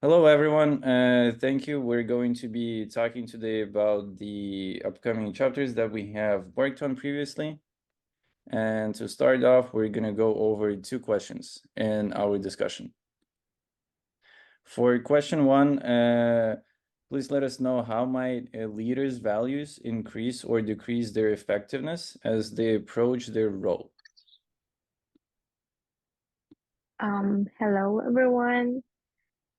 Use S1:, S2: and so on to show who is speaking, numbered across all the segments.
S1: Hello, everyone. Thank you. We're going to be talking today about the upcoming chapters that we have worked on previously. And to start off, we're going to go over two questions in our discussion. For question one, please let us know how might a leader's values increase or decrease their effectiveness as they approach their role?
S2: Hello everyone.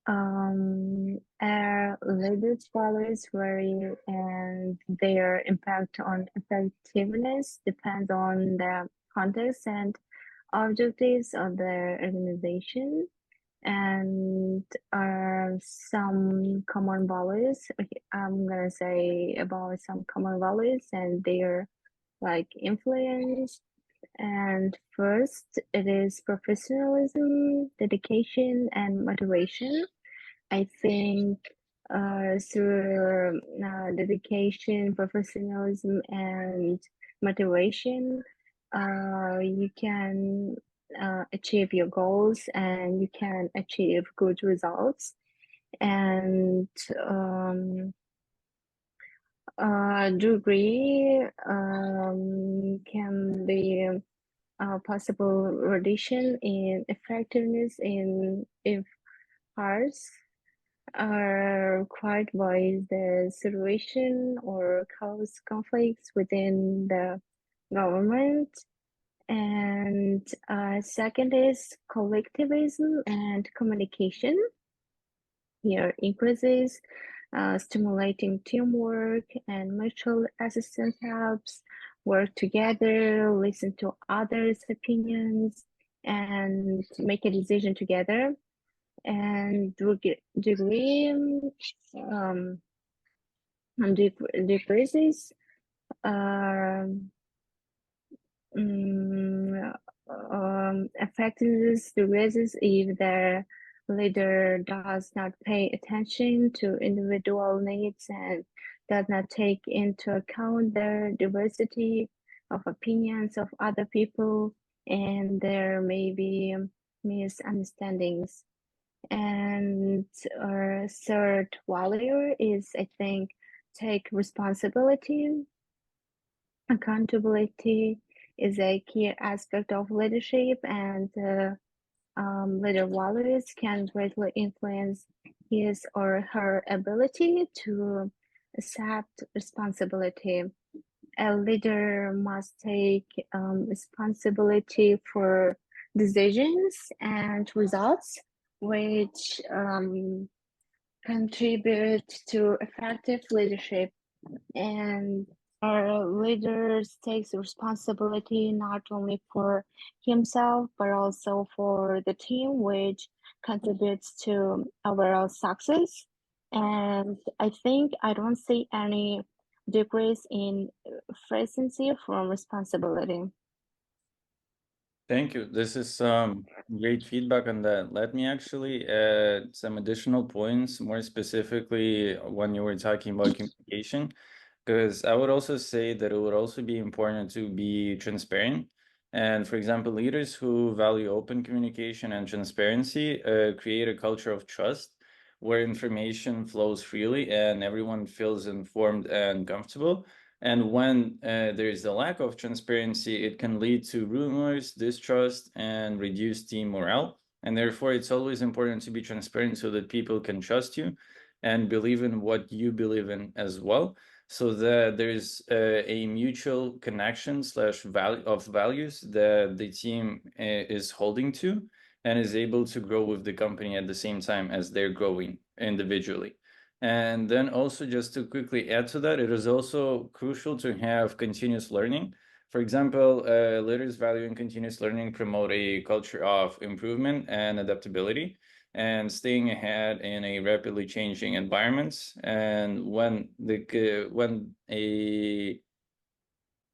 S2: Our leaders' values vary and their impact on effectiveness depends on the context and objectives of the organization. And some common values. Okay, I'm gonna say about some common values and their influence. And first, it is professionalism, dedication, and motivation. I think through dedication, professionalism, and motivation, you can achieve your goals and you can achieve good results. And degree can be possible reduction in effectiveness in if parts are required by the situation or cause conflicts within the government. And second is collectivism and communication. Here increases stimulating teamwork and mutual assistance helps work together, listen to others' opinions, and make a decision together. And degree um, decreases um, mm, effectiveness decreases if the leader does not pay attention to individual needs and does not take into account the diversity of opinions of other people, and there may be misunderstandings. And our third value is, I think, take responsibility. Accountability is a key aspect of leadership, and leader values can greatly influence his or her ability to accept responsibility. A leader must take responsibility for decisions and results, which contribute to effective leadership. And our leaders takes responsibility not only for himself but also for the team, which contributes to overall success. And I think I don't see any decrease in frequency from responsibility.
S1: Thank you. This is some great feedback on that. Let me actually add some additional points, more specifically when you were talking about communication, because I would also say that it would also be important to be transparent. And for example, leaders who value open communication and transparency create a culture of trust where information flows freely and everyone feels informed and comfortable. And when there is a lack of transparency, it can lead to rumors, distrust, and reduce team morale. And therefore, it's always important to be transparent so that people can trust you and believe in what you believe in as well, so that there's a mutual connection slash value of values that the team is holding to and is able to grow with the company at the same time as they're growing individually. And then also, just to quickly add to that, it is also crucial to have continuous learning. For example, leaders valuing continuous learning promote a culture of improvement and adaptability and staying ahead in a rapidly changing environments. And when a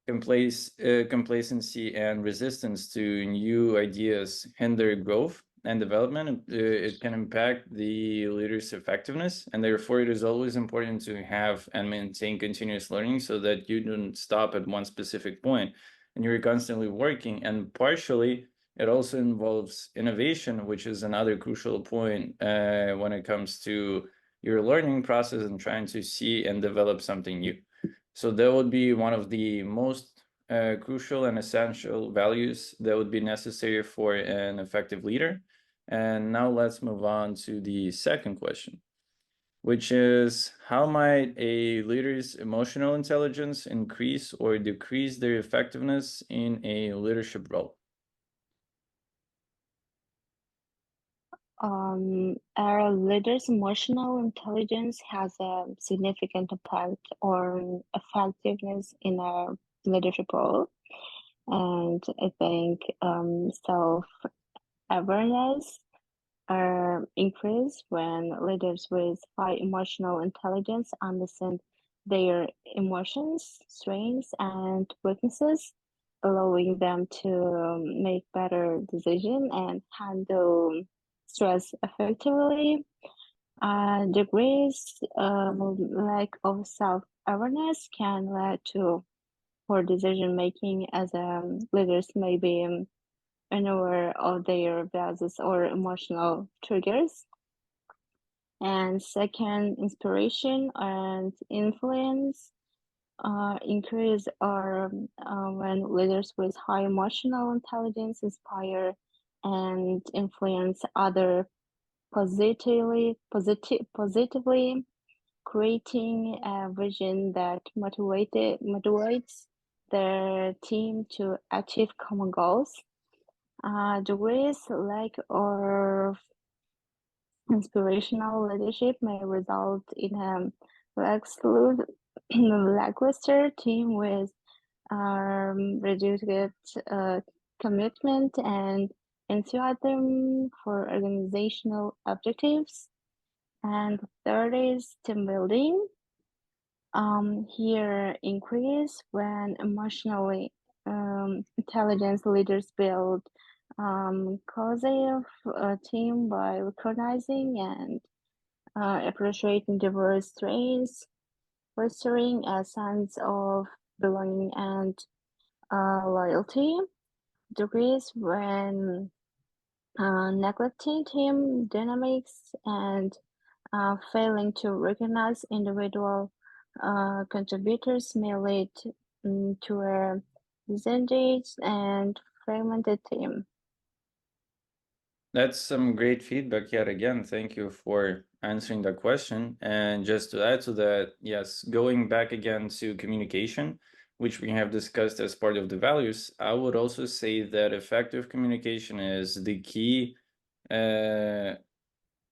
S1: complacency and resistance to new ideas hinder growth and development, it can impact the leader's effectiveness. And therefore, it is always important to have and maintain continuous learning so that you don't stop at one specific point and you're constantly working. And partially, It also involves innovation, which is another crucial point when it comes to your learning process and trying to see and develop something new. So that would be one of the most crucial and essential values that would be necessary for an effective leader. And now let's move on to the second question, which is how might a leader's emotional intelligence increase or decrease their effectiveness in a leadership role?
S2: Our leader's emotional intelligence has a significant impact on effectiveness in our leadership role. And I think self-awareness are increased when leaders with high emotional intelligence understand their emotions, strengths, and weaknesses, allowing them to make better decisions and handle stress effectively. Degrees lack of self-awareness can lead to poor decision making as leaders may be unaware of their biases or emotional triggers. And second, inspiration and influence increase are when leaders with high emotional intelligence inspire and influence other positively, creating a vision that motivates their team to achieve common goals. Degrees lack of inspirational leadership may result in a lackluster team with reduced commitment and enthusiasm for organizational objectives. And third is team building. Here increase when emotionally intelligent leaders build cohesive team by recognizing and appreciating diverse strengths, fostering a sense of belonging and loyalty. Degrees when neglecting team dynamics and failing to recognize individual contributors may lead to a disengaged and fragmented team.
S1: That's some great feedback yet again. Thank you for answering that question. And just to add to that, yes, going back again to communication, which we have discussed as part of the values, I would also say that effective communication is the key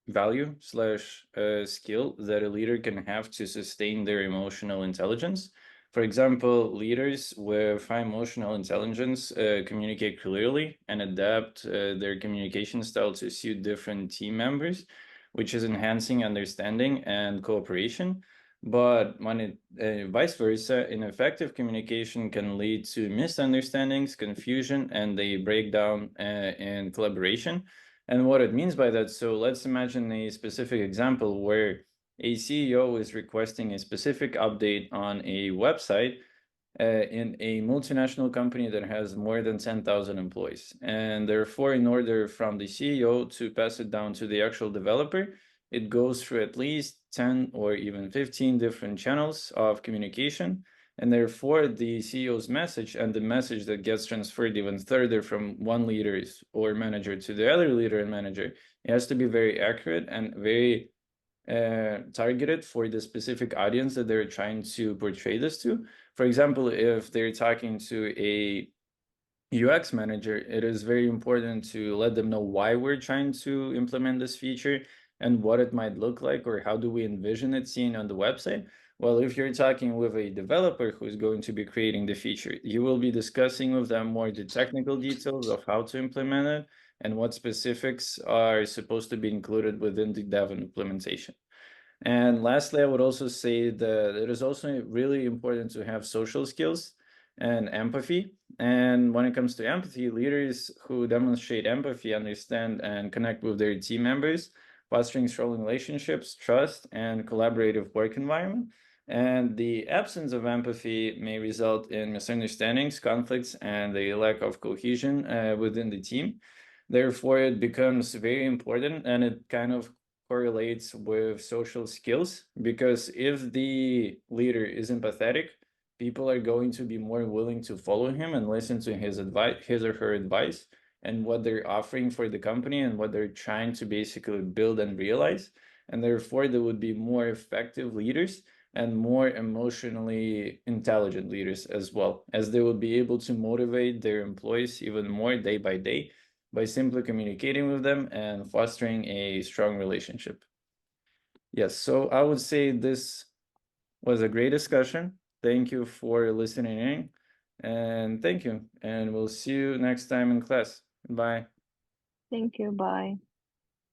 S1: value slash skill that a leader can have to sustain their emotional intelligence. For example, leaders with high emotional intelligence communicate clearly and adapt their communication style to suit different team members, which is enhancing understanding and cooperation. But when it vice versa, ineffective communication can lead to misunderstandings, confusion, and a breakdown in collaboration. And what it means by that, so let's imagine a specific example where a CEO is requesting a specific update on a website in a multinational company that has more than 10,000 employees. And therefore, in order from the CEO to pass it down to the actual developer, it goes through at least 10 or even 15 different channels of communication. And therefore, the CEO's message and the message that gets transferred even further from one leader or manager to the other leader and manager, it has to be very accurate and very targeted for the specific audience that they're trying to portray this to. For example, if they're talking to a UX manager, it is very important to let them know why we're trying to implement this feature and what it might look like, or how do we envision it seen on the website. Well, if you're talking with a developer who's going to be creating the feature, you will be discussing with them more the technical details of how to implement it and what specifics are supposed to be included within the dev implementation. And lastly, I would also say that it is also really important to have social skills and empathy. And when it comes to empathy, leaders who demonstrate empathy understand and connect with their team members, fostering strong relationships, trust, and collaborative work environment. And the absence of empathy may result in misunderstandings, conflicts, and a lack of cohesion within the team. Therefore, it becomes very important, and it kind of correlates with social skills, because if the leader is empathetic, people are going to be more willing to follow him and listen to his advice, his or her advice, and what they're offering for the company and what they're trying to basically build and realize. And therefore, they would be more effective leaders and more emotionally intelligent leaders as well, as they would be able to motivate their employees even more day by day by simply communicating with them and fostering a strong relationship. Yes, so I would say this was a great discussion. Thank you for listening in, and thank you. And we'll see you next time in class. Bye.
S2: Thank you. Bye.